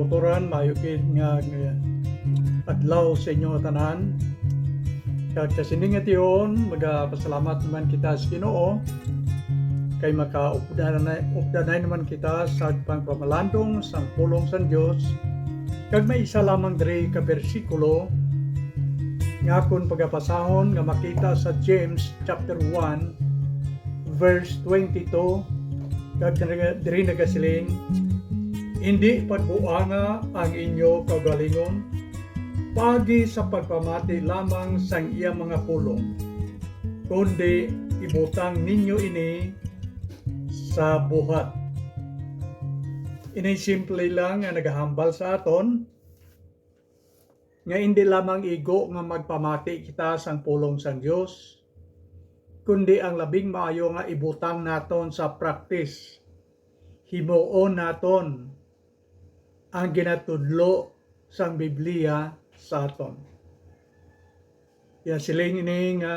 kauturan, mayukid nga adlaw sa inyo tanan. Kag sa sining nga tiyon, magapasalamat naman kita sa Ginoo kay makaupdanay naman kita sa pagpamalandong sa pulong sa Dios. Kag may isa lamang diri ka bersikulo nga akon pagapasahon nga makita sa James chapter 1 verse 22. Kag diri nagasiling, hindi pagbuanga ang inyo kagalingon, pagi sa pagpamati lamang sang iya mga pulong, kundi ibutang ninyo ini sa buhat. Ini simple lang nga nagahambal sa aton, nga hindi lamang igo nga magpamati kita sang pulong sang Dios, kundi ang labing maayo nga ibutang naton sa practice. Himuon naton ang ginatudlo sang Biblia sa aton. Siling ini nga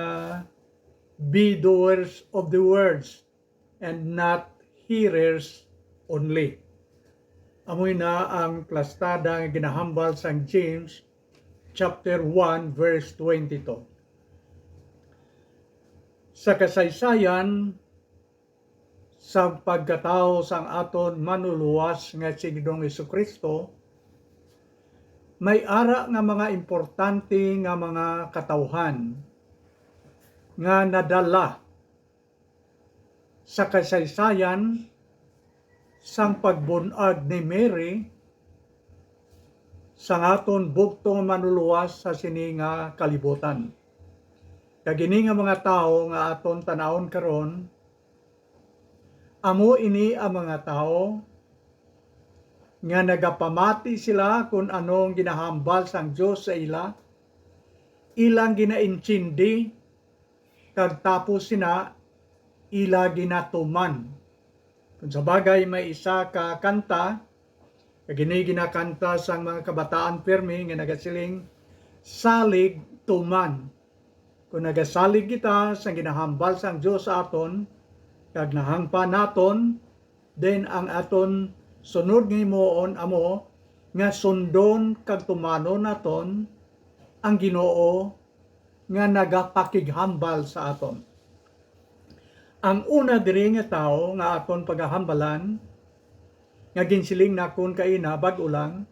be doers of the words and not hearers only. Amoy na ang plastada nga ginahambal sang James chapter 1 verse 22. Sa kasaysayan sa pagkatao sang aton manuluwas nga si Ginoong Hesukristo, may ara nga mga importante nga mga katawhan nga nadala sa kasaysayan sang pagbunag ni Mary sang aton bugtong manuluwas sa sini nga kalibutan. Kagini nga mga tao nga aton tanawon karon, amo ini ang mga tao nga nagapamati sila kung anong ginahambal sang Dios sa ilang ginaintindi, kag tapos sina ila ginatuman. Kung sa bagay may isa ka kanta, kagini ginakanta sang mga kabataan permi nga nagasiling, salig tuman. Kung nagasalig kita sang ginahambal sang Dios sa aton, kag nahangpa naton, then ang aton sunod nga himuon amo nga sundon kag tumanon naton ang Ginoo nga nagapakighambal sa aton. Ang una diri nga tao nga aton pagahambalan nga ginsiling nakon kaina bag-o lang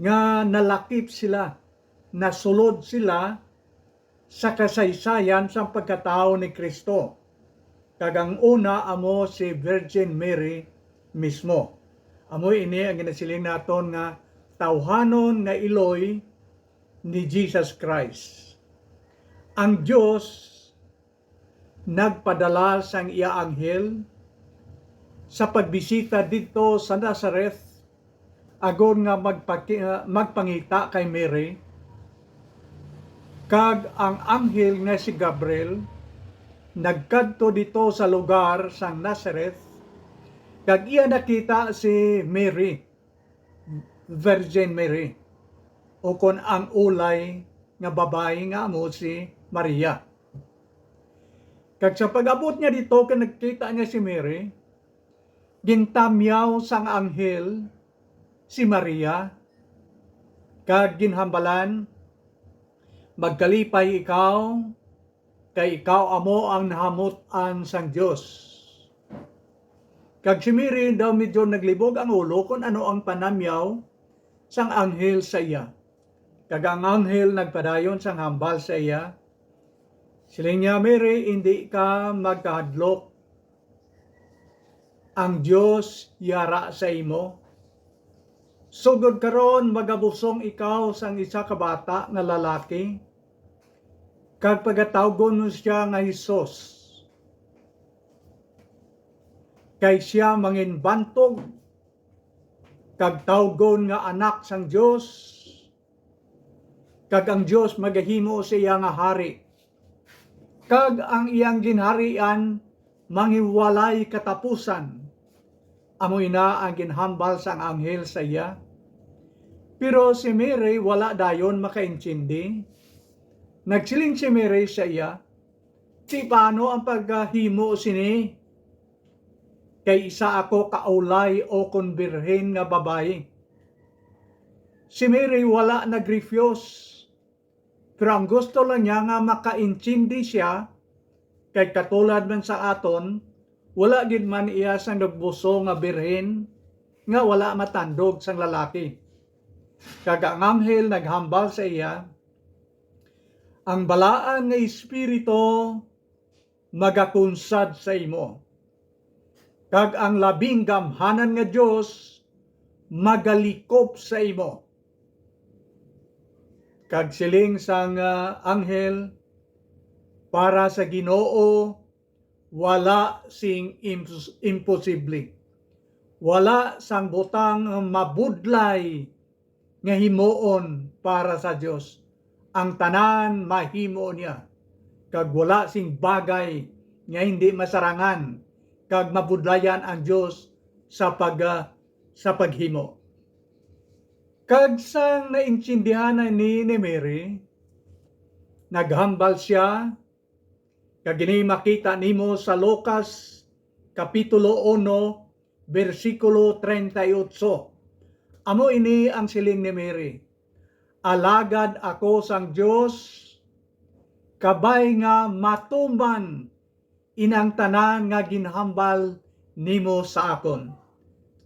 nga nalakip sila, nasulod sila sa kasaysayan sa pagkatao ni Kristo. Kag ang una amo si Virgin Mary mismo. Amo ini ang ginasiling naton nga tawhanon nga iloy ni Jesus Christ. Ang Dios nagpadala sang iya anghel sa pagbisita dito sa Nazareth agon nga magpangita kay Mary. Kag ang anghel nga si Gabriel nagkadto dito sa lugar sang Nazareth, kag iya nakita si Mary, Virgin Mary, o kon ang ulay nga babae nga amo si Maria. Kag sa pag-abot niya dito, kag nakita niya si Mary, gintamyaw sang anghel si Maria, kag ginhambalan, magkalipay ikaw, kay ikaw amo ang nahamutan sang Dios. Kag si Mary daw medyo naglibog ang ulo kung ano ang panamyaw sang anghel sa iya. Kag ang anghel nagpadayon sang hambal sa iya. Siling niya, Mary, hindi ka magkahadlok. Ang Dios yara sa imo. Sugod karon magabusong ikaw sang isa ka bata nga lalaki. Kag pagatawgon mo siya nga Hesus. Kay siya manginbantog, kag tawgon nga anak sang Dios, kag ang Dios magahimo sa iya nga hari. Kag ang iyang ginharian mangiwalay katapusan. Amoy na ang ginhambal sang anghel sa iya. Pero si Mary wala dayon makaintindi. Nagsiling si Mary sa iya, si paano ang paghimo sini? Kay isa ako kaulay o konbirhen nga babae. Si Mary wala nag-refuse. Pero ang gusto lang niya nga makaintindi siya, kay katulad man sa aton, wala gid man iya sang nagbuso nga birhen, nga wala matandog sang lalaki. Kag ang anghel naghambal sa iya, ang balaan nga espiritu magakunsad sa imo. Kag ang labing gamhanan nga Dios magalikop sa imo. Kag siling sang anghel, para sa Ginoo wala sing imposible. Wala sang butang mabudlay nga himuon para sa Dios. Ang tanan mahimo niya. Kag wala sing bagay nga hindi masarangan kag mabudlayan ang Dios sa paghimo. Kag sang naintindihan ni Mary, naghambal siya, kag ini makita nimo sa Lucas kapitulo 1 bersikulo 38. Amo ini ang siling ni Mary, alagad ako sang Dios, kabay nga matuman inang tanan nga ginhambal nimo sa akon.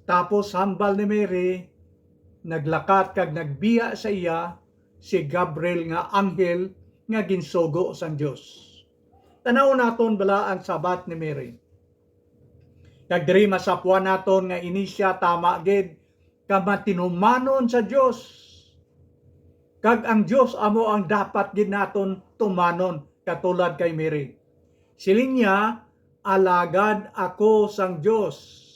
Tapos hambal ni Mary, naglakat kag nagbiya sa iya si Gabriel nga anghel nga ginsugo sang Dios. Tanaw naton bala ang sabat ni Mary. Kag diri masapuan naton nga ini siya tama gid ka matinumanon sa Dios. Kag ang Dios amo ang dapat gid naton tumanon katulad kay Mary. Siling niya, alagad ako sang Dios.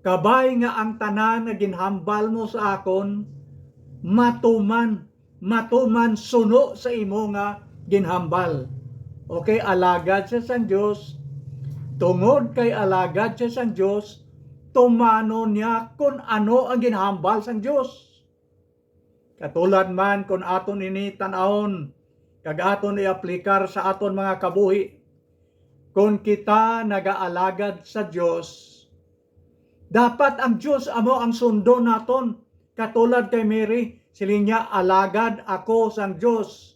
Kabay nga ang tanan nga ginhambal mo sa akon, matuman suno sa imo nga ginhambal. Okay, alagad siya sang Dios. Tungod kay alagad siya sang Dios, tumanon niya kung ano ang ginhambal sang Dios. Katulad man kung aton ini tan-awon, kag aton i-aplikar sa aton mga kabuhi. Kung kita nagaalagad sa Dios, dapat ang Diyos amo ang sundo naton. Katulad kay Mary, siling niya, alagad ako sang Diyos.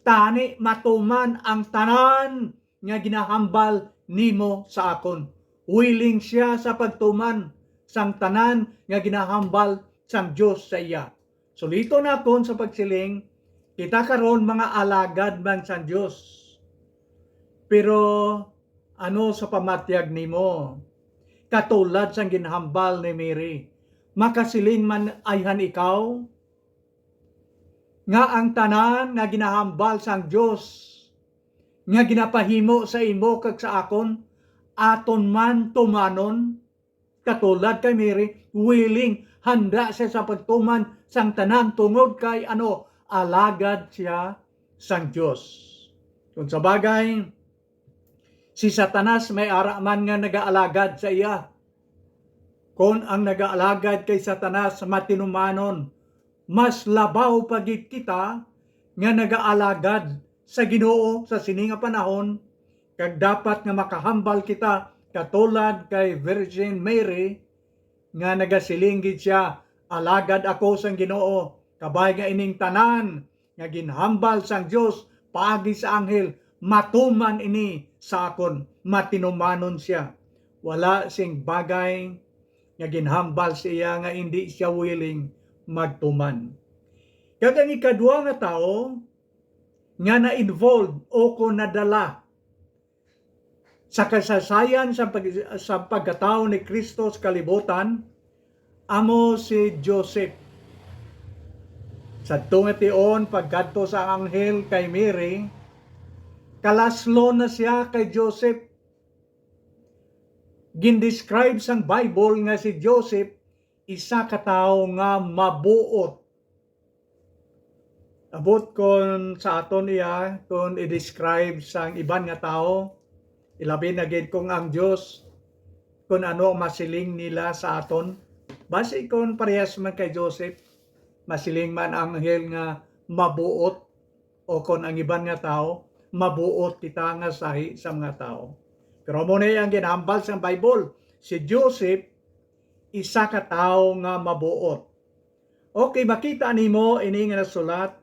Tani matuman ang tanan nga ginahambal nimo sa akon. Willing siya sa pagtuman sang tanan nga ginahambal sang Diyos sa iya. Sulito na kon sa pagsiling, kita karon mga alagad man sang Diyos. Pero ano sa pamatyag nimo? Katulad sang ginhambal ni Mary, makasiling man ayhan ikaw nga ang tanan nga ginahambal sang Dios nga ginapahimo sa imo kag sa akon, aton man tumanon katulad kay Mary, willing, handa siya sa pagtuman sang tanan tungod kay alagad siya sang Dios. Kung sa bagay, si Satanas may ara man nga nagaalagad sa iya. Kung ang nagaalagad kay Satanas matinumanon, mas labaw pagit kita nga nagaalagad sa Ginoo sa sininga panahon, kag dapat nga makahambal kita katulad kay Virgin Mary nga nagasilinggid siya, alagad ako sang Ginoo, kabay nga ining tanan nga ginhambal sang Dios paagi sa anghel, matuman ini sa akon, matinumanon siya. Wala sing bagay nga ginhambal siya nga hindi siya willing magtuman. Kag ang ikadua nga tao nga na-involved o kung nadala sa kasaysayan sa pagkatao ni Kristo sa kalibutan, amo si Joseph. Sa tungation pagkadto sa anghel kay Mary, kalaslo na siya kay Joseph. Gindescribe sang Bible nga si Joseph isa ka tawo nga mabuot. Abot kon sa aton iya, kung i-describe sang iban nga tao, ilabi na gid kung ang Dios kung ano ang masiling nila sa aton. Base kon parehas man kay Joseph, masiling man ang anghel nga mabuot, o kon ang iban nga tao mabuot kita nga sahi sa mga tao. Pero mo na ang ginhambal sa Bible, si Joseph isa ka tawo nga mabuot. Okay, makita nimo ini nga nasulat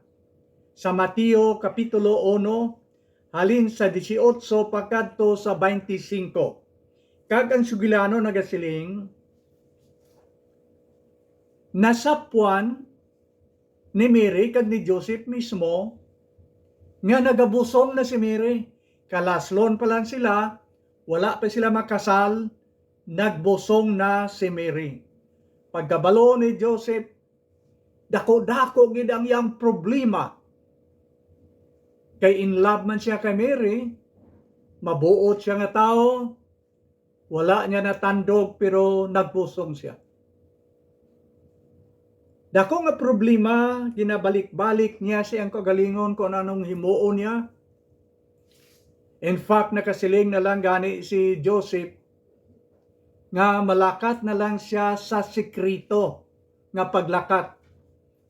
sa Mateo kapitulo 1 halin sa 18 pagkadto sa 25. Kag ang sugilano nagasiling, nasapwan ni Mary kag ni Joseph mismo nga nagabusong na si Mary. Kalaslon pa lang sila, wala pa sila makasal, nagbusong na si Mary. Pagkabalo ni Joseph, dako-dako gid ang iyang problema. Kay in love man siya kay Mary, mabuot siya nga tao, wala niya natandog pero nagbusong siya. Dako nga problema, ginabalik-balik niya siyang kagalingon kung anong himuon niya. In fact, nakasiling na lang gani si Joseph nga malakat na lang siya sa sikrito nga paglakat.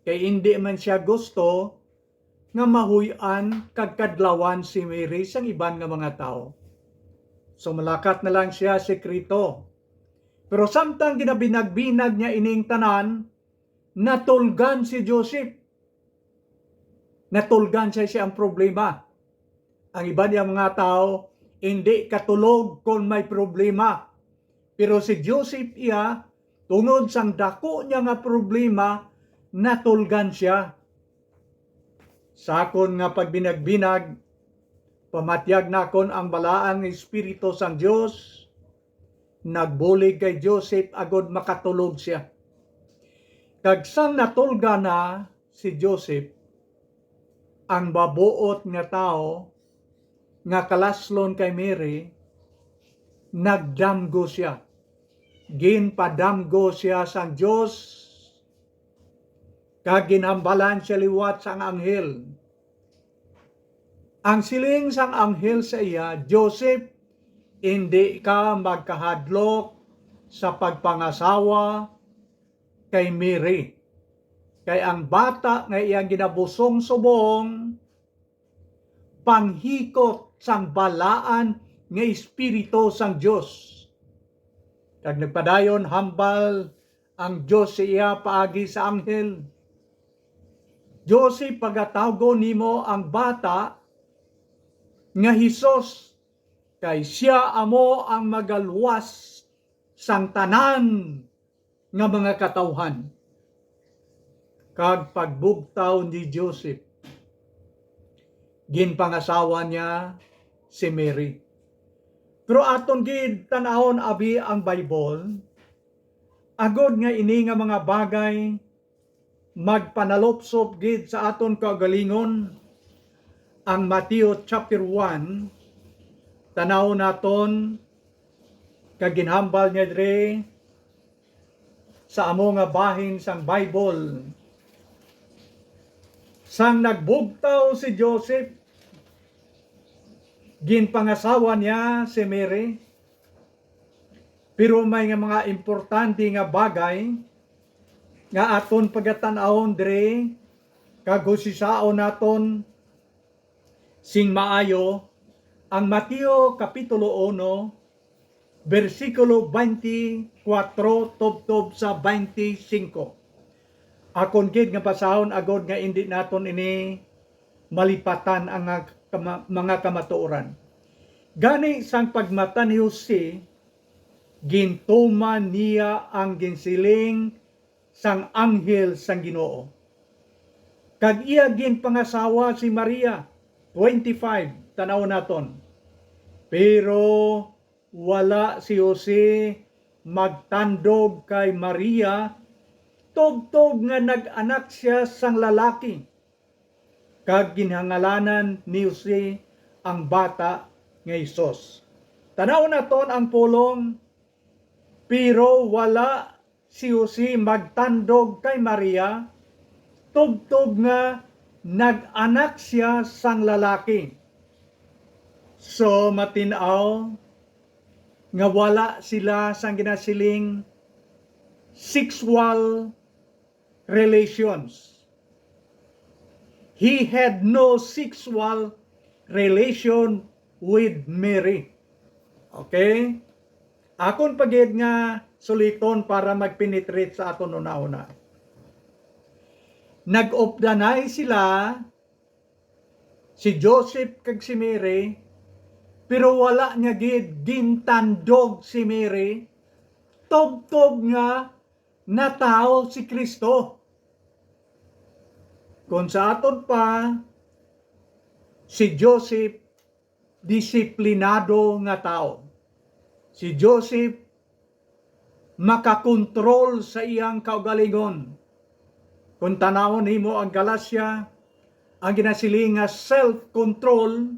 Kay hindi man siya gusto nga mahuy-an kag kadlawan si Mary sang iban nga mga tao. So malakat na lang siya sikrito. Pero samtang ginabinag-binag niya ining tanan, natulgan si Joseph. Natulgan siya ang problema. Ang iba niya mga tao, hindi katulog kung may problema. Pero si Joseph iya, tungod sang dako niya nga problema, natulgan siya. Sakon nga pagbinag-binag, pamatyag nakon ang balaan ng Espiritu sang Dios, nagbulig kay Joseph agod makatulog siya. Kag sang natulga na si Joseph, ang babuot nga tao, nga kalaslon kay Mary, nagdamgo siya. Ginpadamgo siya sang Dios, kag ginhambalan siya liwat sang anghel. Ang siling sang anghel sa iya, Joseph, hindi ka magkahadlok sa pagpangasawa kay Mary. Kay ang bata nga iyang ginabusong subong, panghikot sang balaan nga Espiritu sang Dios. Kag nagpadayon hambal ang Dios sa iya paagi sa anghel. Joseph, pagatawgo nimo ang bata nga Hesus, kay siya amo ang magaluwas sang tanan nga mga katawhan. Kag pagbugtaw ni Joseph, ginpangasawa niya si Mary. Pero aton gid tanahon abi ang Bible, agod nga ini nga mga bagay magpanalopsop gid sa aton kagalingon. Ang Mateo chapter 1, tanaw naton kag ginhambal niya dire sa amo nga bahin sang Bible. Sang nagbugtaw si Joseph, ginpangasawa niya si Mary. Pero may nga mga importante nga bagay nga aton pagatan-awon dire kag husisaon naton sing maayo ang Mateo kapitulo 1 versikulo 24 tubtob sa 25. Akon gid nga pasahon agod nga indi naton ini malipatan ang mga kamatuoran. Gani sang pagmata ni Jose, gintuman niya ang ginsiling sang anghel sang Ginoo. Kag iya ginpangasawa si Maria, 25, tanaw naton. Pero wala si Jose magtandog kay Maria, tubtob nga nag-anak siya sang lalaki. Kag ginhangalanan ni Jose ang bata nga Hesus. Tanaw naton ang pulong, pero wala si Jose magtandog kay Maria, tubtob nga nag-anak siya sang lalaki. So matinaw nga wala sila sang ginasiling sexual relations. He had no sexual relation with Mary. Okay? Akon pagid nga suliton para magpenetrate sa aton una-una. Nag-opdanay sila si Joseph kag si Mary, pero wala niya gid gintandog si Mary, tob-tob nga na tao si Kristo. Kung sa aton pa, si Joseph disiplinado nga tao. Si Joseph makakontrol sa iyang kaugalingon. Kung tanawon nimo ang Galacia, ang ginasiling nga self-control,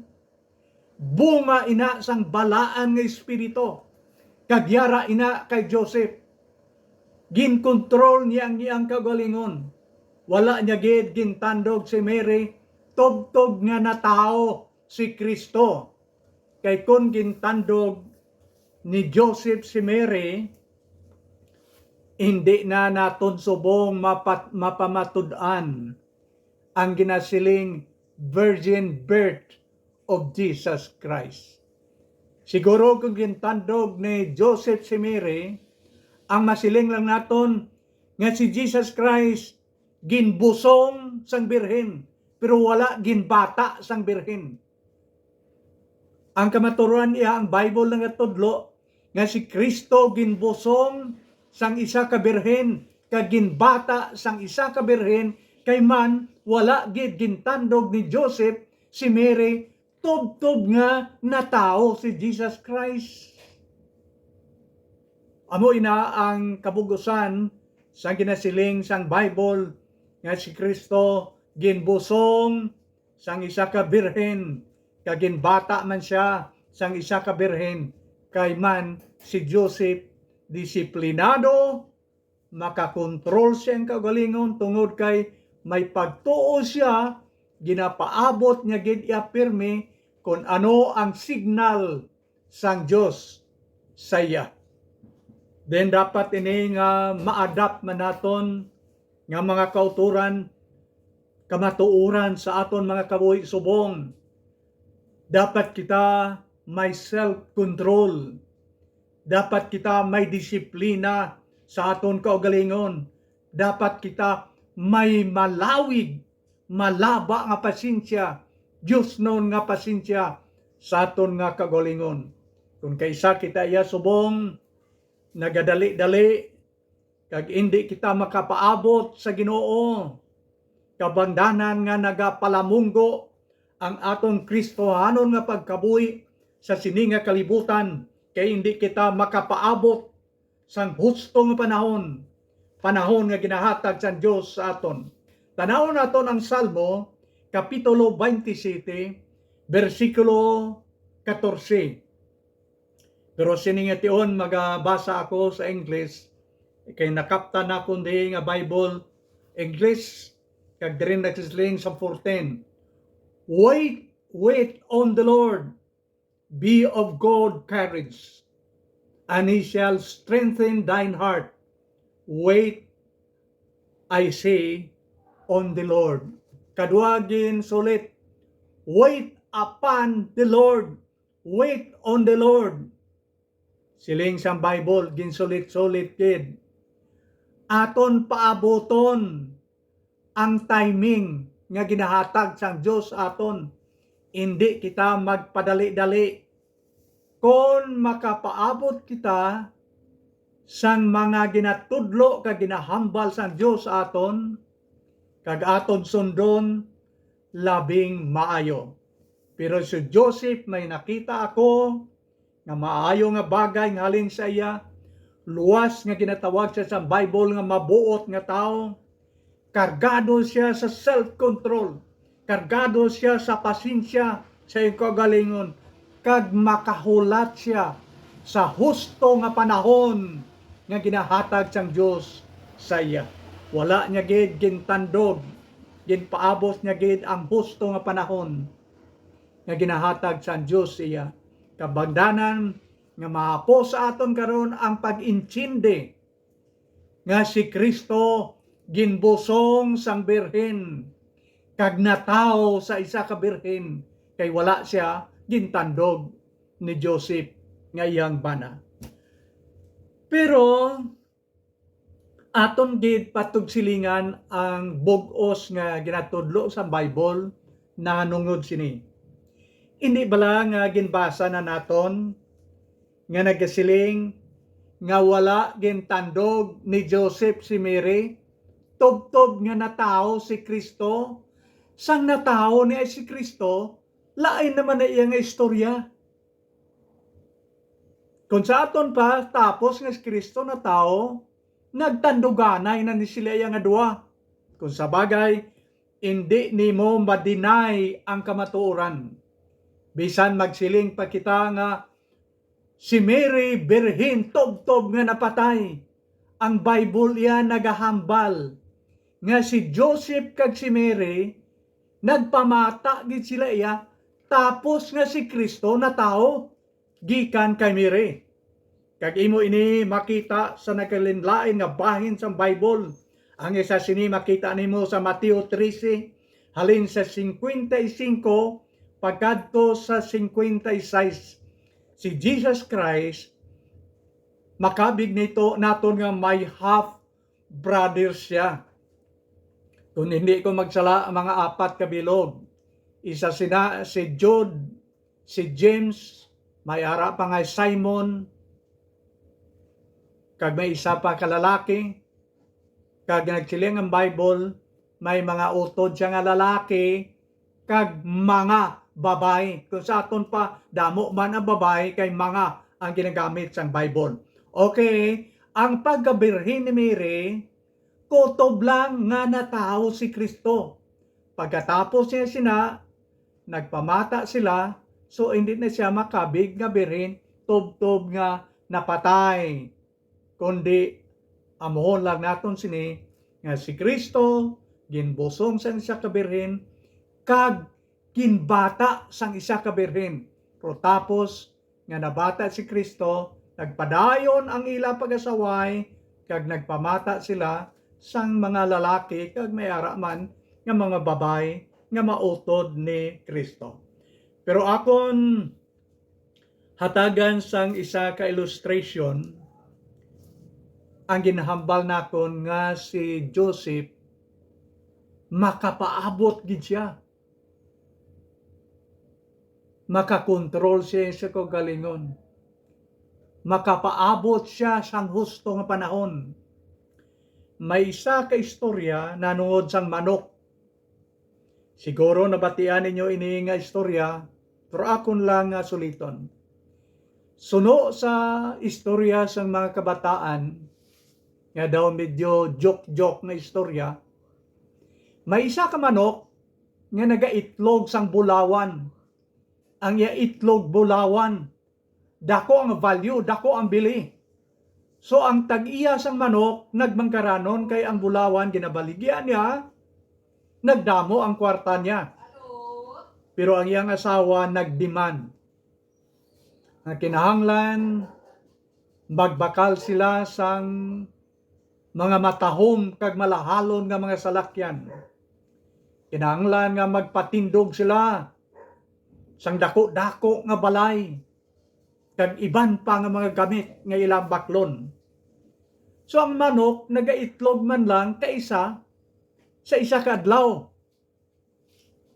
bunga ina sang balaan nga espiritu. Kagyara ina kay Joseph. Ginkontrol niya ang iyang kaugalingon. Wala niya gid gintandog si Mary, tog-tog nga na tao si Kristo. Kay kun gintandog ni Joseph si Mary, hindi na naton subong mapamatud-an ang ginasiling virgin birth of Jesus Christ. Siguro kung gintandog ni Joseph si Mary, ang masiling lang naton nga si Jesus Christ ginbusong sang birhen, pero wala ginbata sang birhen. Ang kamaturuan iya ang Bible nga tudlo nga si Kristo ginbusong sang isa ka birhen, kag ginbata sang isa ka birhen, kay man wala gid gintandog ni Joseph si Mary, tub-tub nga na tao si Jesus Christ. Amo ina ang kabugusan sang ginasiling sang Bible nga si Kristo ginbusong sang isa ka birhen, kag ginbata man siya sang isa ka birhen, kay man si Joseph disiplinado, makakontrol siya ang kaugalingon tungod kay may pagtuo siya, ginapaabot niya gid iapirmi kung ano ang signal sang Dios sa iya. Then dapat ini nga ma-adapt man naton nga mga kauturan, kamatuoran sa aton mga kabuhi subong. Dapat kita may self-control. Dapat kita may disiplina sa aton kaugalingon. Dapat kita may malawig, malaba nga pasensya, Diyos noon nga pasensya sa aton nga kaugalingon. Kung kaysa kita iya subong, nagadali-dali, kag hindi kita makapaabot sa Ginoo, kabangdanan nga nagapalamunggo ang aton Kristohanon nga pagkabuhi sa sininga kalibutan, kay hindi kita makapaabot sang husto nga panahon nga ginahatag sa Dios sa aton. Tanawon naton ang Salmo kapitulo 27 bersikulo 14. Pero siningation magabasa ako sa English, kay nakapta na ko di nga Bible English, kag diri nagsisling sa 14. Wait on the Lord, be of good courage, and he shall strengthen thine heart. Wait, I say, on the Lord. Kaduagin sulit, wait upon the Lord, wait on the Lord. Siling sa Bible, ginsulit-sulit kid. Aton paaboton ang timing nga ginahatag sang Dios aton. Hindi kita magpadali-dali. Kung makapaabot kita sang mga ginatudlo kag ginahambal sang Dios aton, kag aton sundon, labing maayo. Pero si Joseph may nakita ako nga maayo nga bagay nga halin sa iya, luwas nga ginatawag siya sa Bible nga mabuot nga tao, kargado siya sa self-control, kargado siya sa pasensya sa iyong kagalingon, kag makahulat siya sa husto nga panahon nga ginahatag sang Dios sa iya. Wala niya gid gintandog, ginpaabot niya gid ang husto nga panahon nga ginahatag sang Dios iya. Kabangdanan nga maapo sa aton karon ang pag-intindi nga si Kristo ginbusong sang birhen, kag natawo sa isa ka birhen, kay wala siya gintandog ni Joseph nga iyang bana. Pero aton gid patugsilingan ang bug-os nga ginatudlo sa Bible na nungod sini. Hindi bala nga ginbasa na naton nga nagasiling nga wala gintandog ni Joseph si Mary, tubtob nga natawo si Kristo, sang natawo ni si Kristo, lain naman na iya nga istorya. Kung sa aton pa, tapos nga si Kristo na tao, nagtanduganay na ni sila iya nga duwa. Kung sa bagay, hindi nimo ma-deny ang kamatuoran. Bisan magsiling pa kita nga si Mary Birhen tubtob nga napatay. Ang Bible iya nagahambal nga si Joseph kag si Mary nagpamata gid sila iya tapos nga si Kristo na tao gikan kay Mary. Kag imo ini makita sa nakalinlain nga bahin sa Bible. Ang isa sini makita nimo sa Mateo 13 halin sa 55 pagkadto sa 56. Si Jesus Christ makabig nito naton nga may half brother siya. Kung hindi ko magsala mga 4 kabilog. Isa sina si Jude, si James, may ara pa nga Simon, kag may isa pa kalalaki, kag nagsiling ang Bible, may mga utod siya nga lalaki, kag mga babae. Kung sa aton pa, damo man ang babae, kay mga ang ginagamit sa Bible. Okay, ang pagkabirhin ni Mary, kutob lang nga natawo si Kristo. Pagkatapos niya sina, nagpamata sila, so hindi na siya makabig nga birhin, tubtob nga napatay. Kundi amuhon lang naton sini nga si Kristo ginbusong sang isa ka birhen kag ginbata sang isa ka birhen. Pero tapos nga nabata si Kristo, nagpadayon ang ila pag-asaway kag nagpamata sila sang mga lalaki kag may araman nga mga babay nga mautod ni Kristo. Pero akon hatagan sang isa ka illustration ang ginahambal nakon nga si Joseph makapaabot gid siya. Makakontrol siya sa kagalingon. Makapaabot siya sang husto nga panahon. May isa ka istorya na nungod sang manok. Siguro nabatian ninyo ini nga istorya, pero akon lang nga suliton. Suno sa istorya sang mga kabataan, nga daw medyo joke-joke na istorya, may isa ka manok nga nagaitlog sang bulawan. Ang iya itlog bulawan, dako ang value, dako ang bili. So ang tag-iya sang manok nagmangkaranon kay ang bulawan ginabaligyan niya, nagdamo ang kwarta niya. Pero ang iyang asawa nagdemand. Ang kinahanglan magbakal sila sang mga matahom kag malahalon nga mga salakyan. Kinahanglan nga magpatindog sila sang dako-dako nga balay kag iban pa nga mga gamit nga ilang baklon. So ang manok nagaitlog man lang kaisa sa isa ka adlaw.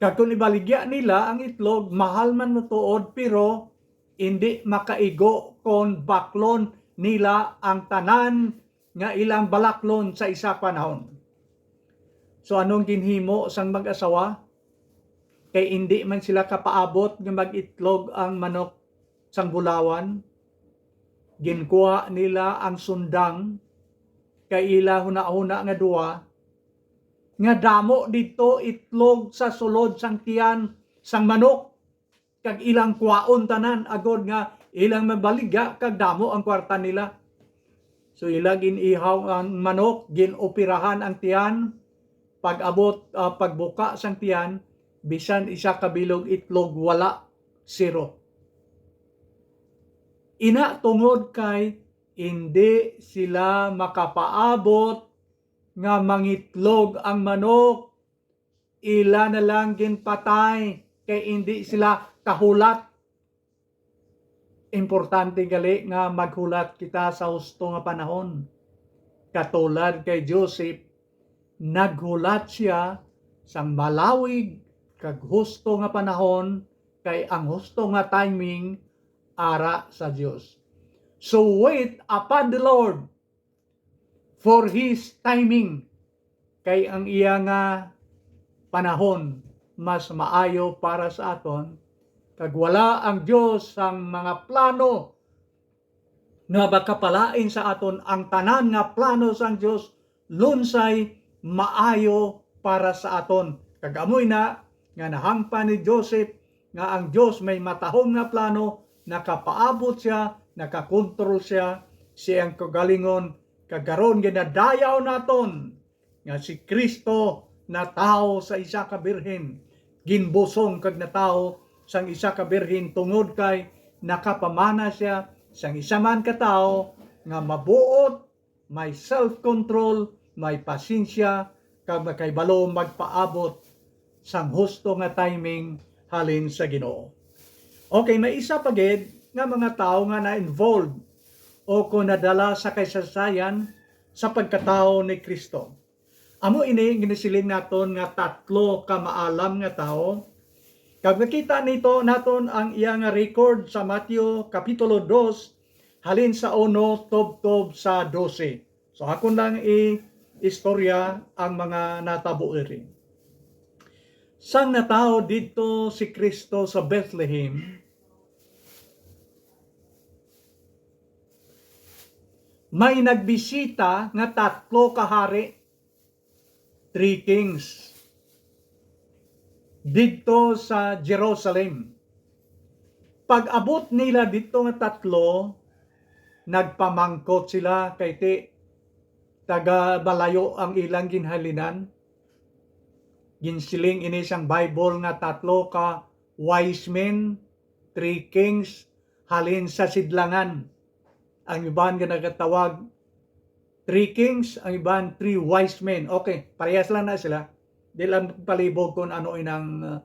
Kag kung ibaligya nila ang itlog, mahal man mutuod pero hindi makaigo kon baklon nila ang tanan nga ilang balaklon sa isa panahon. So anong ginhimo sang mag-asawa? Kay hindi man sila kapaabot nga mag-itlog ang manok sang bulawan. Ginkuha nila ang sundang kay ila huna-huna nga duwa nga damo dito itlog sa sulod sang tiyan sang manok kag ilang kuwaon tanan agod nga ilang mabaligya kag damo ang kwarta nila. So ila ginihaw ang manok, ginoperahan ang tiyan, pag-abot pagbuka sang tiyan, bisan isa kabilog itlog wala, zero. Ina tungod kay hindi sila makapaabot nga mangitlog ang manok, ila na lang ginpatay kay hindi sila kahulat. importante gali nga maghulat kita sa husto nga panahon. Katulad kay Joseph, naghulat siya sang malawig kag husto nga panahon, kay ang husto nga timing ara sa Dios. So wait upon the Lord for His timing, kay ang iya nga panahon mas maayo para sa aton, kag wala ang Dios ang mga plano nga makapalain sa aton. Ang tanan nga plano sang Dios lunsay maayo para sa aton. Kag amoy na nga nahangpan ni Joseph nga ang Dios may matahong nga plano, nakapaabot siya, nakakontrol siya, siyang kagalingon. Kagaron ginadayaw naton nga si Kristo na tao sa isa ka birhen, ginbusong kag na tao sang isa ka birhen, tungod kay nakapamana siya sang isa man ka tao nga mabuot, may self-control, may pasensya, kag makaibalo magpaabot sang husto nga timing halin sa Ginoo. Okay, may isa pa gid nga mga tao nga na-involved o kung nadala sa kasaysayan sa pagkatao ni Kristo. Amo ini ginisiling naton nga tatlo ka maalam nga tao. Kag nakita nito naton ang iya nga record sa Mateo kapitulo 2 halin sa 1 tubtob sa 12. So akon lang istorya ang mga natabo iri. Sang natao dito si Kristo sa Bethlehem, may nagbisita nga tatlo ka hari, 3 kings, dito sa Jerusalem. Pag-abot nila dito nga tatlo, nagpamangkot sila kay ti taga balayo ang ilang ginhalinan. Ginsiling ini sang Bible nga tatlo ka wise men, 3 kings, halin sa sidlangan. Ang iban nga nagatawag 3 kings, ang iban 3 wise men. Okay, parehas lang na sila. Di lang palibog kung ano inang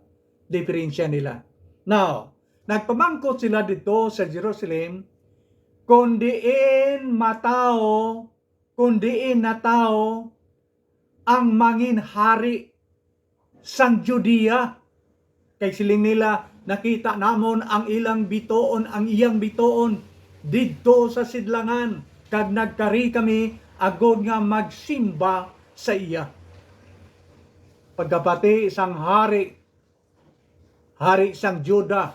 diferensya nila. Now, nagpamangkot sila dito sa Jerusalem, kung diin na tao ang mangin hari sang Judea. Kay siling nila, nakita namon ang ilang bitoon, ang iyang bitoon didto sa sidlangan, kag nagkari kami agod nga magsimba sa iya. Pagkapati isang hari sang Juda,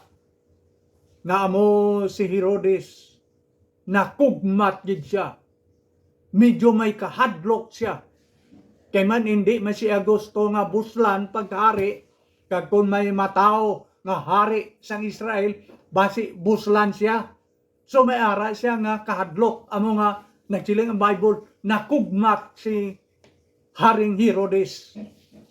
nga amo si Herodes, nakugmat gid siya. Medyo may kahadlok siya. Kay man hindi man siya gusto nga buslan pagkahari, kag kung may matao nga hari sang Israel, basi buslan siya. So may ara siya nga kahadlok. Amo nga nagsiling ang Bible, nakugmat si Haring Herodes.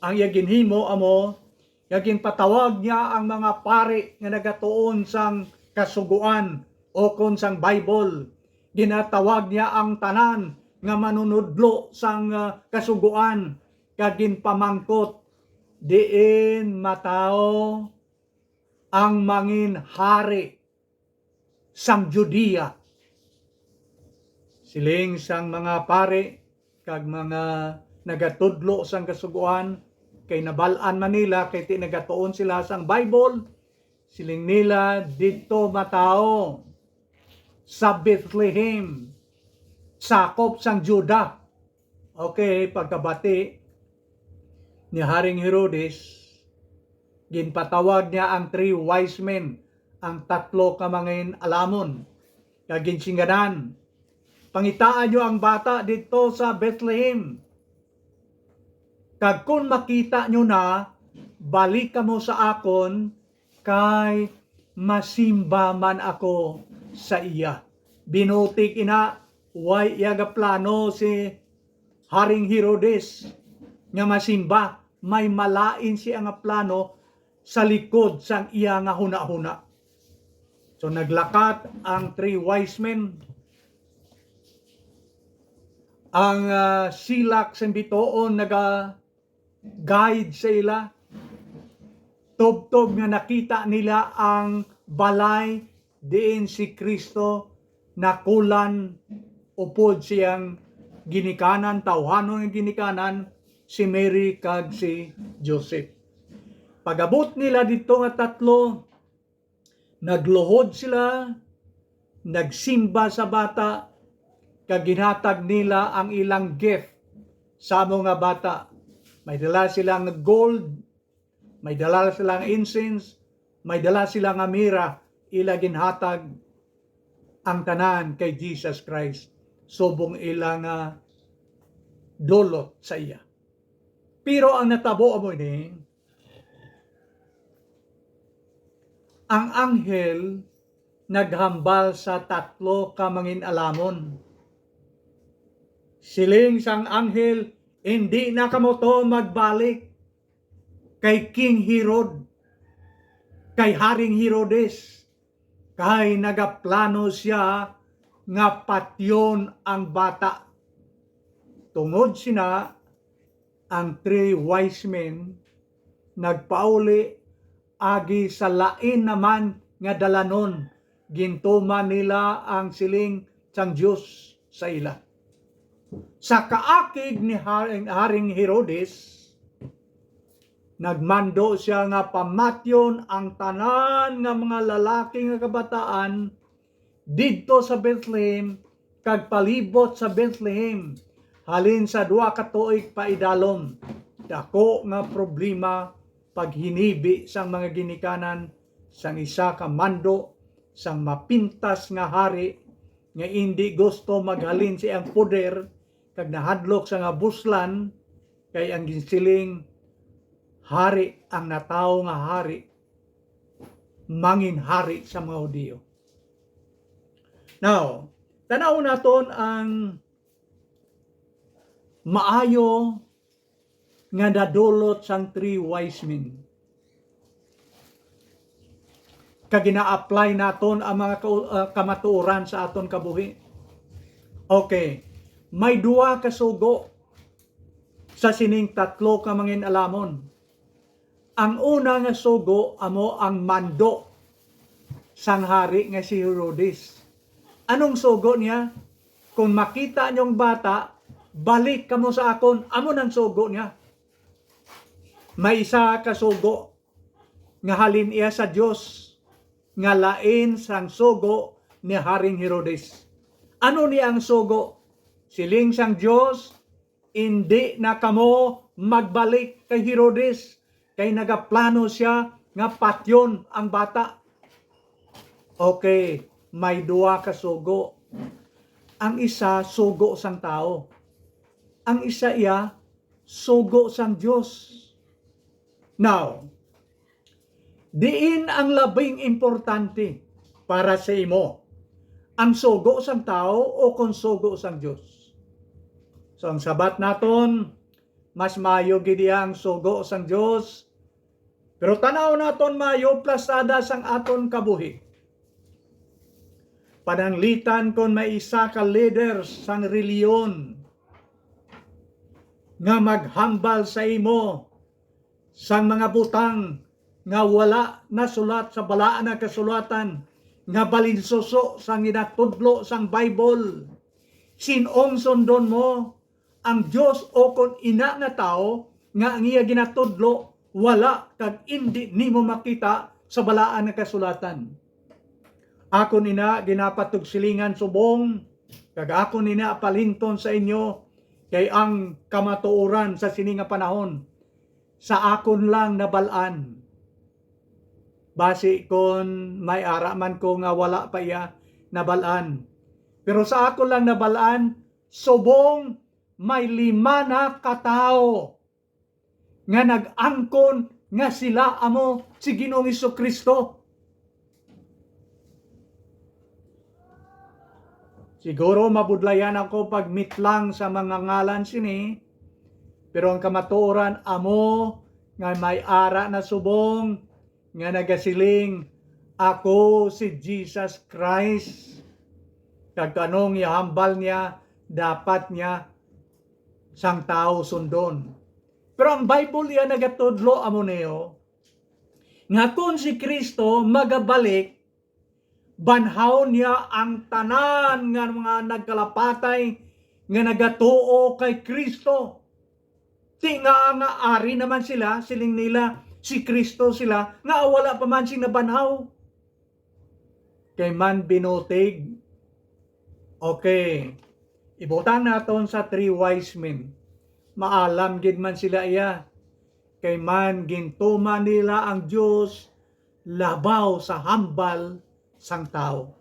Ang yaginhimo amo, yagin patawag niya ang mga pari nga nagatuon sang kasuguan o kon sang Bible. Ginatawag niya ang tanan nga manunudlo sang kasuguan, kagin pamangkot diin matao ang mangin hari sang Judea. Siling sang mga pare kag mga nagatudlo sang kasuguan, kay nabalaan Manila kay ti nagatuon sila sang Bible. Siling nila dito matao sa Bethlehem, sakop sang Juda. Okay, pagkabati ni Haring Herodes, ginpatawag niya ang 3 wise men, ang tatlo ka mangin alamon, kagin singganan, pangitaan nyo ang bata dito sa Bethlehem. Kag kung makita nyo na, balik ka mo sa akon, kay masimba man ako sa iya. Binutik ina, way yaga plano si Haring Herodes nga masimba. May malain siya nga plano sa likod sang iya nga huna-huna. So naglakat ang 3 wise men. Ang silak sa bitoon naga-guide sa ila. Tubtob nga nakita nila ang balay diin si Kristo nakulan upod siyang ginikanan, tawhanon ng ginikanan, si Mary kag si Joseph. Pagabot nila dito nga tatlo, nagluhod sila, nagsimba sa bata, kag ginhatag nila ang ilang gift sa mga bata. May dala silang gold, may dala silang incense, may dala silang mira, ila ginhatag ang tanan kay Jesus Christ. Subong ilang dolot sa iya. Pero ang natabo mo ni, ang anghel naghambal sa tatlo ka mangin-alamon. Siling sang anghel, hindi na kamo to magbalik kay King Herod, kay Haring Herodes, kay nagaplano siya nga patyon ang bata. Tungod sina ang 3 wise men nagpauli agi sa lain naman nga dalanon, gintuman nila ang siling sang Dios sa ila. Sa kaakig ni Haring Herodes, nagmando siya nga pamatyon ang tanan nga mga lalaki nga kabataan didto sa Bethlehem kag palibot sa Bethlehem halin sa 2 ka tuig paidalom. Dako nga problema paghinibi sang mga ginikanan sang isa ka mando sang mapintas nga hari nga hindi gusto maghalin siyang poder kag nahadlok sa nga buslan kay ang ginsiling hari ang natawo nga hari, mangin hari sa mga Hudiyo. Now, tanaw naton ang maayo nga nadulot sang 3 wise men. Kag gina-apply naton ang mga kamatuoran sa aton kabuhi. Okay, may 2 ka sugo sa sining tatlo ka mangin-alamon. Ang una nga sugo amo ang mando sang hari nga si Herodes. Anong sugo niya? Kung makita niyong bata, balik kamo sa akon. Amo nang sugo niya. May isa ka sugo nga halin iya sa Dios nga lain sang sugo ni Haring Herodes. Ano niya ang sugo? Siling sang Dios, hindi na kamo magbalik kay Herodes kay nagaplano siya nga patyon ang bata. Okay, may 2 ka sugo. Ang isa sugo sang tao. Ang isa iya sugo sang Dios. Now, diin ang labing importante para sa imo. Ang sugo sang tao o kung sugo sang Dios. So ang sabat naton, mas mayo gid ang sugo sang Dios. Pero tanaw naton mayo plasada sang aton kabuhi. Pananglitan kon may isa ka leader sang reliyon nga maghambal sa imo sang mga butang nga wala nasulat sa balaan nga kasulatan nga balinsuso sang ginatudlo sang Bible. Sinong sundon mo? Ang Dios o kon ina nga tao nga ang iya ginatudlo wala kag hindi nimo makita sa balaan nga kasulatan. Ako nina ginapatug silingan subong kag ako nina palinton sa inyo kay ang kamatuoran sa sini nga panahon sa akon lang nabalaan. Basi kon may araman ko nga wala pa iya nabalaan. Pero sa akon lang nabalaan, subong may 5 na katao nga nag-angkon nga sila amo si Ginoong Hesukristo. Siguro mabudlayan ako pag mitlang sa mga ngalan sini, pero ang kamatuoran amo nga may ara na subong nga nagasiling, ako si Jesus Christ. Kag kanong ihambal niya, dapat niya sang tao sundon. Pero ang Bible yan nagatudlo amo niyo nga kung si Kristo magabalik banhaw niya ang tanan nga mga nagkalapatay nga nagatuo kay Kristo. Ti nga ari naman sila, siling nila si Kristo sila, nga wala pa man sinabanhaw. Kay man binutig. Okay. Ibutang naton sa 3 wise men. Maalam gid man sila iya. Kay man gintuma nila ang Dios labaw sa hambal sang tao.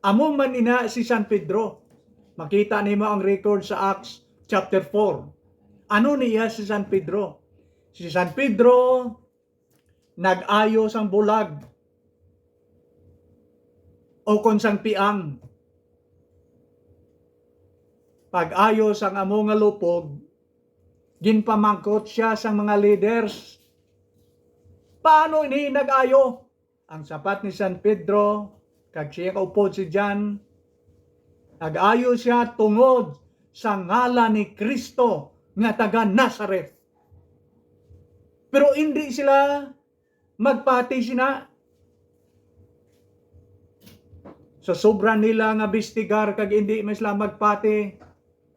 Amo man ina si San Pedro. Makita nimo ang record sa Acts chapter 4. Ano niya si San Pedro? Si San Pedro nag-ayo sang bulag o kon sang piang. Pag-ayo sang amo nga lupog, ginpamangkot siya sang mga leaders. Paano ini nag-ayo? Ang sapat ni San Pedro, kag siya kaupod si John, nag-ayo siya tungod sa ngalan ni Kristo nga taga Nazareth. Pero hindi sila magpati sina. Sa sobra nila nga bistigar kag hindi man sila magpati,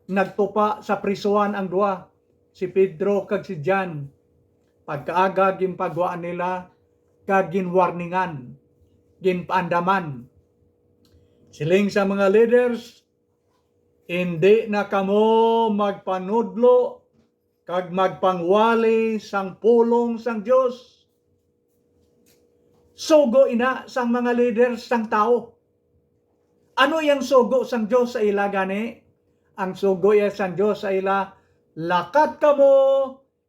nagtupa sa prisuan ang duwa, si Pedro kag si John. Pagkaaga ginpagwaan nila kag ginwarningan, ginpaandaman. Siling sa mga leaders, hindi na kamo magpanudlo kag magpangwali sang pulong sang Dios. Sugo ina sang mga leaders sang tao. Ano yang sugo sang Dios sa ila gani? Ang sugo ya sang Dios sa ila, lakat kamo,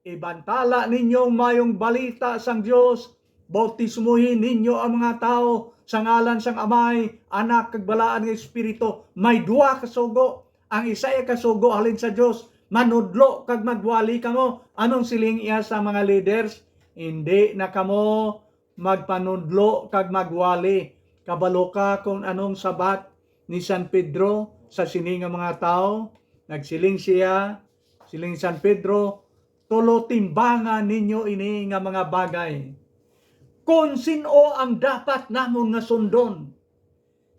ibantala ninyong mayong balita sang Dios, bautismuhin ninyo ang mga tao sa ngalan sang Amay, Anak, kag Balaan nga Espiritu. May duwa ka sugo. Ang isa ay kasugo halin sa Dios, manudlo kag magwali kamo. Anong siling iya sa mga leaders? Hindi na kamo magpanudlo kag magwali. Kabalo ka kung anong sabat ni San Pedro sa sining nga mga tao. Nagsiling siya, siling San Pedro, tulo timbangan ninyo ini nga mga bagay. Kung sino ang dapat namon nga sundon.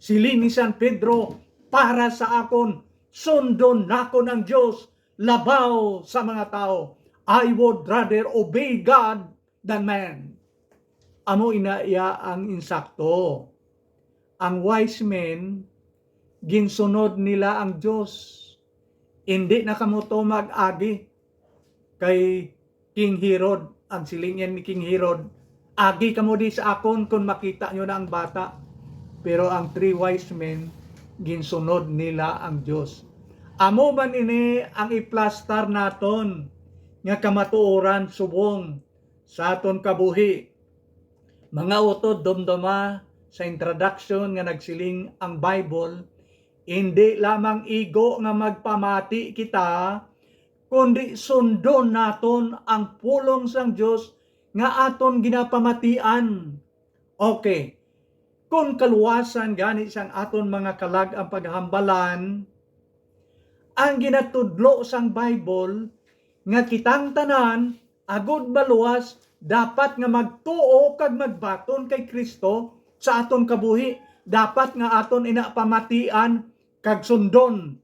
Siling ni San Pedro, para sa akon, sundon nakon ang Dios labaw sa mga tao. I would rather obey God than man. Amo inaiya ang insakto. Ang wise men, ginsunod nila ang Dios. Hindi na kamo to mag-agi kay King Herod. Ang silingan ni King Herod, agi kamo di sa akon kung makita nyo na ang bata. Pero ang 3 wise men, ginsunod nila ang Dios. Amo man ini ang iplastar naton nga kamatuoran subong sa aton kabuhi. Mga utod dumduma sa introduction nga nagsiling ang Bible, hindi lamang igo nga magpamati kita, kundi sundon naton ang pulong sang Dios nga aton ginapamatian. Okay. Kung kaluwasan gani sang aton mga kalag ang paghambalan, ang ginatudlo sang Bible nga kitang tanan agud baluwas dapat nga magtuo kag magbaton kay Kristo sa aton kabuhi. Dapat nga aton inapamatian kag sundon.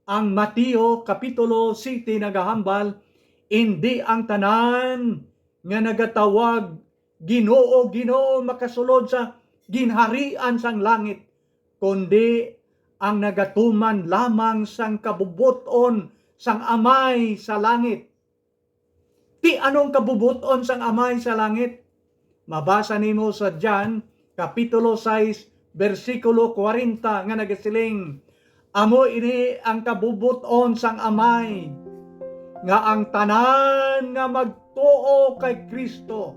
Ang Mateo Kapitulo 7 nagahambal, hindi ang tanan nga nagatawag Ginoo, Ginoo makasulod sa ginharian sang langit, kundi ang nagatuman lamang sang kabubuton sang Amay sa langit. Ti anong kabubuton sang Amay sa langit? Mabasa nimo sa John Kapitulo 6 versikulo 40 nga nagasiling, amo ini ang kabubuton sang Amay, nga ang tanan nga magtuo kay Kristo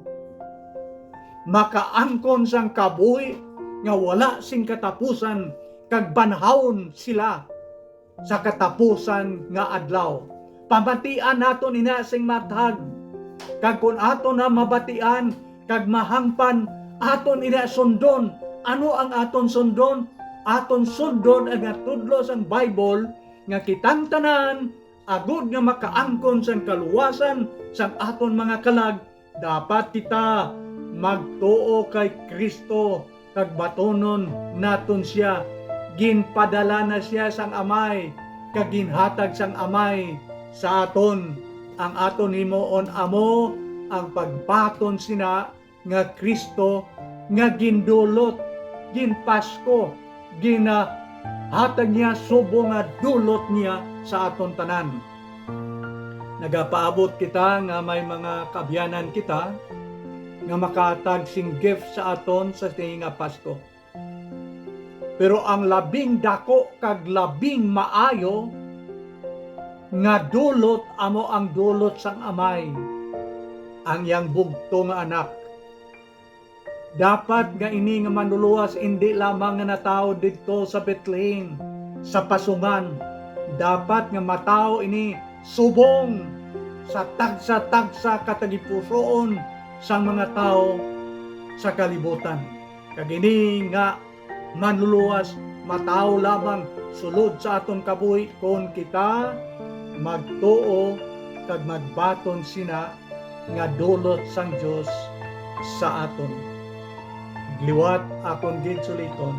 makaangkon sang kabuhi nga wala sing katapusan, kag banhawon sila sa katapusan nga adlaw. Pamatian naton ina sing matag, kag kun aton na mabatian kag mahangpan, aton ina sundon. Ano ang aton sundon? Aton sundon ang natudlo sang Bible nga kitang tanan agud nga makaangkon sang kaluwasan sang aton mga kalag. Dapat kita magtuo kay Kristo kag batonon naton siya. Ginpadala na siya sang amay, kag ginhatag sang amay sa aton. Ang aton himuon amo ang pagbaton sina nga Kristo nga gindulot, ginpasko, ginahatag niya subo nga dulot niya sa aton tanan. Nagapaabot kita nga may mga kabyanan kita nga makatag sing gift sa aton sa nga Pasko. Pero ang labing dako kag labing maayo nga dulot amo ang dulot sang amay, ang yang bugto nga anak. Dapat nga ini nga manluluwas hindi lamang nga natao didto sa Bethlehem, sa pasungan. Dapat nga matao ini subong sa tagsa-tagsa katagipusoon sang mga tao sa kalibutan. Kag ini nga manluluwas matao lamang sulod sa aton kabuhi kung kita magtuo kag magbaton sina nga dulot sang Dios sa aton. Liwat akon gid suliton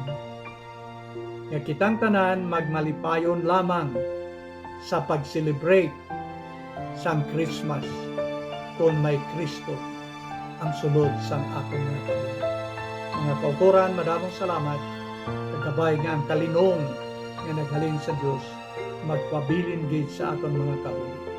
nga kitang tanan magmalipayon lamang sa pag-celebrate sang Christmas kung may Kristo ang sulod sang aton mga kabuhi. Mga kauturan, madamong salamat. Kagabay nga ang kalinong nga naghalin sa Dios magpabilin gid sa aton mga kabuhi.